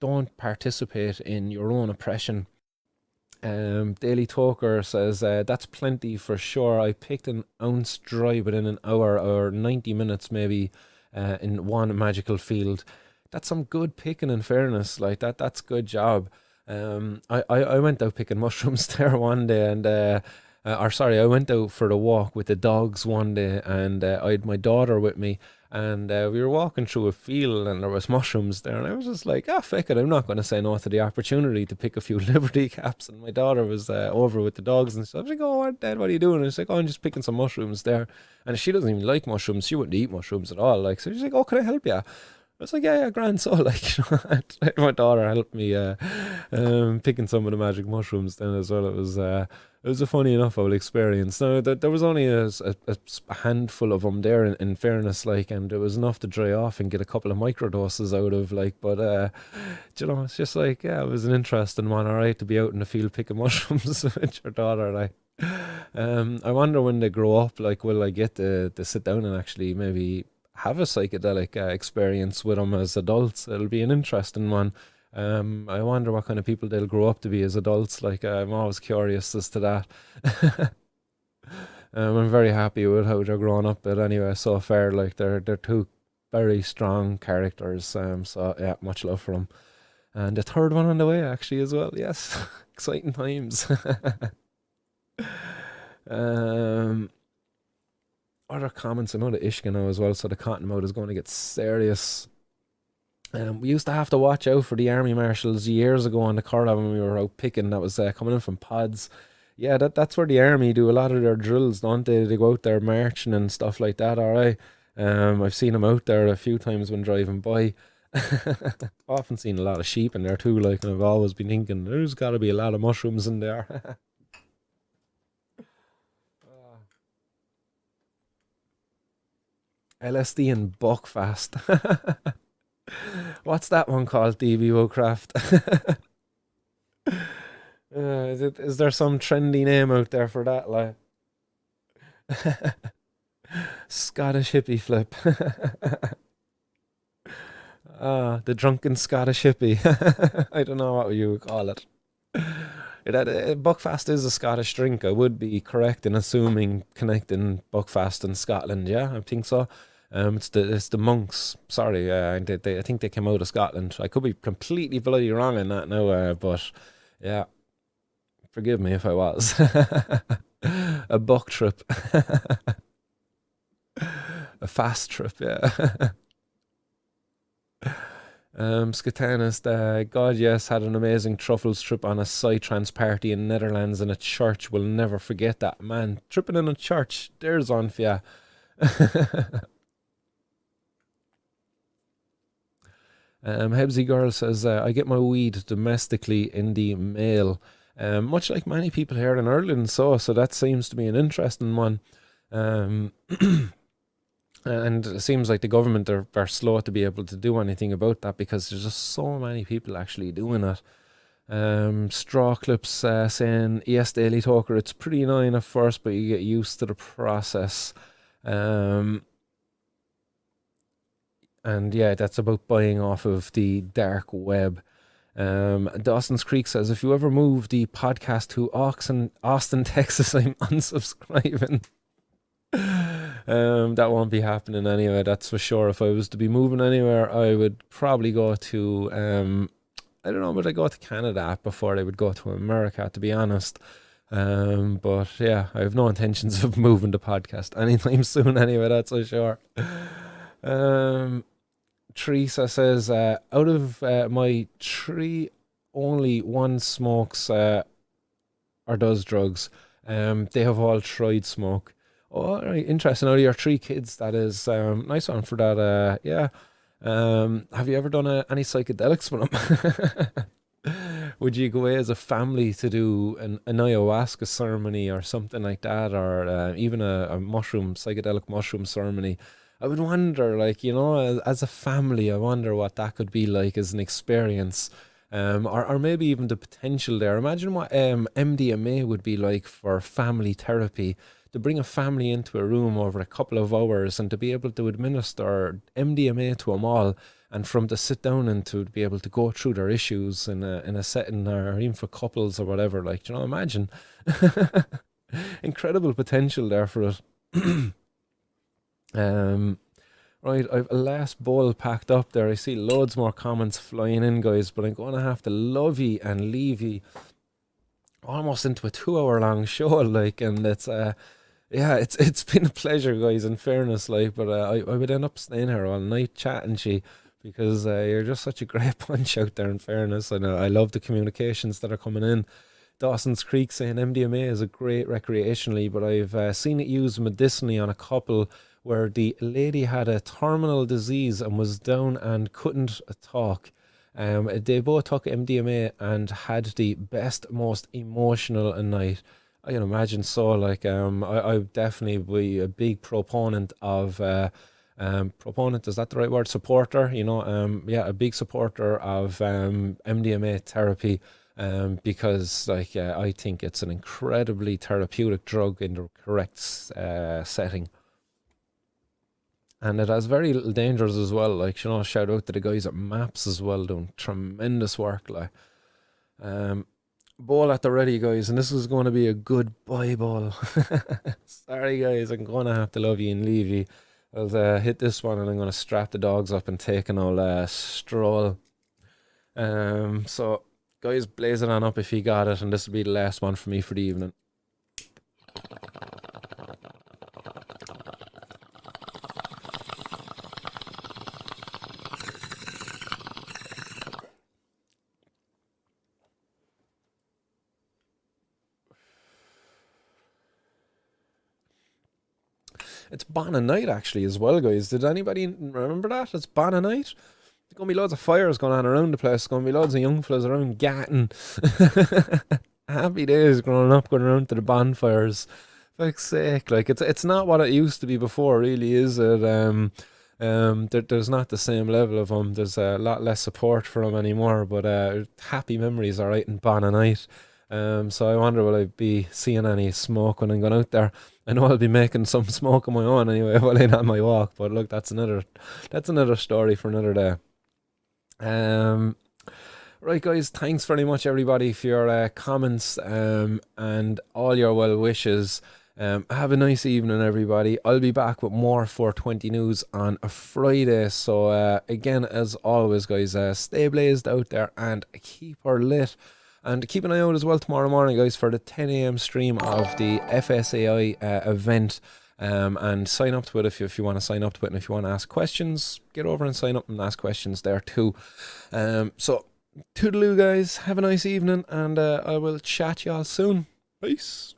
don't participate in your own oppression. Daily Talker says, that's plenty for sure. I picked an ounce dry within an hour or 90 minutes maybe in one magical field. That's some good picking in fairness. Like that's good job. I went out picking mushrooms there one day and or sorry, I went out for the walk with the dogs one day and I had my daughter with me and we were walking through a field and there was mushrooms there and I was just like, ah, fuck it, I'm not going to say no to the opportunity to pick a few Liberty caps. And my daughter was over with the dogs and stuff. I was like, oh, what, Dad, what are you doing? And she's like, oh, I'm just picking some mushrooms there. And she doesn't even like mushrooms. She wouldn't eat mushrooms at all. Like, so she's like, oh, can I help you? I was like, yeah, grand. So, like, my daughter helped me picking some of the magic mushrooms then as well. It was a funny enough old experience. Now, there was only a handful of them there, in fairness, like, and it was enough to dry off and get a couple of microdoses out of, like, but, you know, it's just like, yeah, it was an interesting one, all right, to be out in the field picking mushrooms with your daughter, like. I wonder when they grow up, like, will I get to sit down and actually maybe have a psychedelic experience with them as adults? It'll be an interesting one. I wonder what kind of people they'll grow up to be as adults. Like, I'm always curious as to that. I'm very happy with how they're growing up, but anyway, so far, like they're two very strong characters. So yeah, much love for them. And the third one on the way, actually, as well. Yes, exciting times. um, Other comments. I know the Ishka now as well, so the cottonmouth is going to get serious. We used to have to watch out for the army marshals years ago on the Corla when we were out picking. That was coming in from pods. Yeah, that's where the army do a lot of their drills, don't they? They go out there marching and stuff like that. All right. I've seen them out there a few times when driving by. Often seen a lot of sheep in there too. Like, and I've always been thinking there's got to be a lot of mushrooms in there. LSD and Buckfast. What's that one called, DBO Craft? Is there some trendy name out there for that? Like Scottish hippie flip. The drunken Scottish hippie. I don't know what you would call it. Buckfast is a Scottish drink. I would be correct in assuming connecting Buckfast and Scotland. Yeah, I think so. It's the monks. Sorry, I think they came out of Scotland. I could be completely bloody wrong in that now, but yeah, forgive me if I was. A buck trip, a fast trip. Yeah. Skatanist, God yes, had an amazing truffles trip on a psytrance party in Netherlands in a church. Will never forget that, man. Tripping in a church, there's on for ya. Hebsy Girl says, I get my weed domestically in the mail. Much like many people here in Ireland, so that seems to be an interesting one. Um, and it seems like the government are slow to be able to do anything about that because there's just so many people actually doing it. Straw Clips saying, yes, Daily Talker, it's pretty annoying at first, but you get used to the process. And yeah, that's about buying off of the dark web. Dawson's Creek says, if you ever move the podcast to Austin, Texas, I'm unsubscribing. That won't be happening anyway, that's for sure. If I was to be moving anywhere, I would probably go to, I don't know, would I go to Canada before I would go to America, to be honest. But yeah, I have no intentions of moving the podcast anytime soon anyway, that's for sure. Teresa says, out of my three, only one smokes or does drugs. They have all tried smoke. Oh, all right, interesting. Out of your three kids, that is nice one for that. Yeah. Have you ever done any psychedelics with them? Would you go away as a family to do an ayahuasca ceremony or something like that, or even a psychedelic mushroom ceremony? I would wonder, like, you know, as a family, I wonder what that could be like as an experience. Or maybe even the potential there. Imagine what MDMA would be like for family therapy. To bring a family into a room over a couple of hours and to be able to administer MDMA to them all and from to sit down and to be able to go through their issues in a setting, or even for couples or whatever, like, you know, imagine. Incredible potential there for it. Right, I've a last bowl packed up there. I see loads more comments flying in, guys, but I'm going to have to love ye and leave ye almost into a 2 hour long show, like, and it's yeah, it's been a pleasure, guys, in fairness, like, but I would end up staying here all night chatting to you, because you're just such a great punch out there, in fairness, and I love the communications that are coming in. Dawson's Creek saying MDMA is a great recreationally, but I've seen it used medicinally on a couple where the lady had a terminal disease and was down and couldn't talk. They both took MDMA and had the best, most emotional night. I can imagine so. Like, I definitely be a big proponent of proponent, is that the right word? Supporter, you know, yeah, a big supporter of MDMA therapy. Because, like, I think it's an incredibly therapeutic drug in the correct setting. And it has very little dangers as well. Like, you know, shout out to the guys at Maps as well, doing tremendous work. Like, ball at the ready, guys, and this is going to be a goodbye ball. Sorry, guys, I'm going to have to love you and leave you. I'll hit this one, and I'm going to strap the dogs up and take an old stroll. So, guys, blaze it on up if you got it, and this will be the last one for me for the evening. It's Bana night, actually, as well, guys. Did anybody remember that? It's Bana night. There's going to be loads of fires going on around the place. There's going to be loads of young fellas around gatting. Happy days growing up, going around to the bonfires. Fuck's sake. Like, it's not what it used to be before, really, is it? There's not the same level of them. There's a lot less support for them anymore, but happy memories, all right, in Bana night. So I wonder, will I be seeing any smoke when I'm going out there? I know I'll be making some smoke on my own anyway while I'm on my walk, but look, that's another story for another day. Right, guys, thanks very much, everybody, for your comments and all your well wishes. Have a nice evening, everybody. I'll be back with more 420 news on a Friday. So again, as always, guys, stay blazed out there and keep her lit. And keep an eye out as well tomorrow morning, guys, for the 10 a.m. stream of the FSAI event. And sign up to it if you want to sign up to it. And if you want to ask questions, get over and sign up and ask questions there too. So, toodaloo, guys. Have a nice evening, and I will chat y'all soon. Peace.